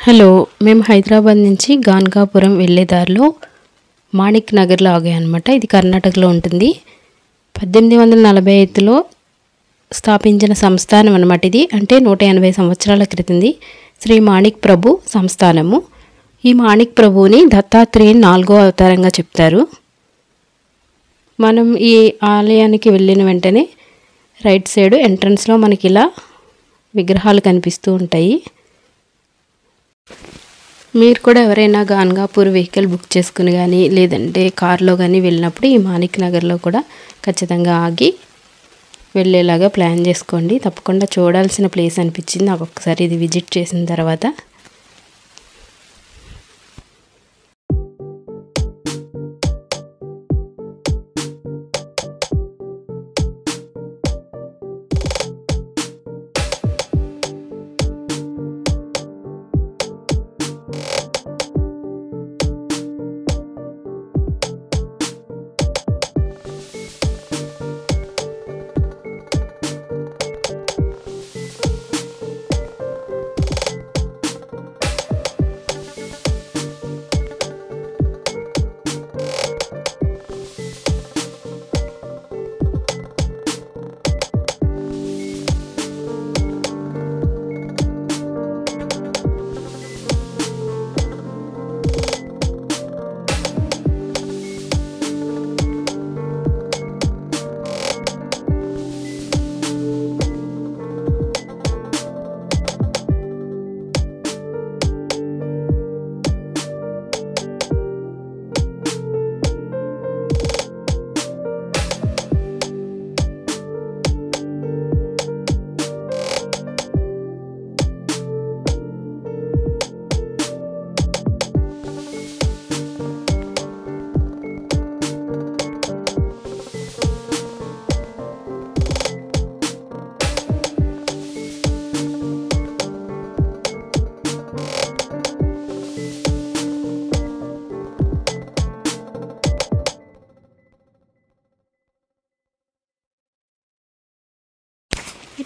Hello, మేము హైదరాబాద్ నుంచి గాన్గాపురం వెళ్ళే దారిలో మాణిక్ నగర్లో ఆగాయన్నమాట. ఇది కర్ణాటకలో ఉంటుంది. 1845లో స్థాపించిన సంస్థానం అన్నమాట. ఇది అంటే 180 సంవత్సరాల క్రితంది. శ్రీ మాణిక్ ప్రభు సంస్థానము. ఈ మాణిక్ ప్రభుని దత్తాత్రేయుని 4వ అవతారంగా చెప్తారు. మనం ఈ ఆలయానికి వెళ్ళిన వెంటనే రైట్ సైడ్ ఎంట్రన్స్లో మనకి ఇలా విగ్రహాలు కనిపిస్తూ ఉంటాయి. మీరు కూడా ఎవరైనా గాన్గాపూర్ వెహికల్ బుక్ చేసుకుని కానీ లేదంటే కార్లో కానీ వెళ్ళినప్పుడు ఈ మాణిక్ నగర్లో కూడా ఖచ్చితంగా ఆగి వెళ్ళేలాగా ప్లాన్ చేసుకోండి. తప్పకుండా చూడాల్సిన ప్లేస్ అనిపించింది నాకు ఒక్కసారి ఇది విజిట్ చేసిన తర్వాత.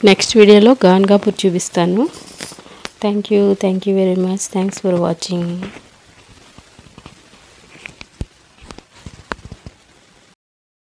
నెక్స్ట్ వీడియోలో గాన్గాపూర్ చూపిస్తాను. Thank you very much. Thanks for watching.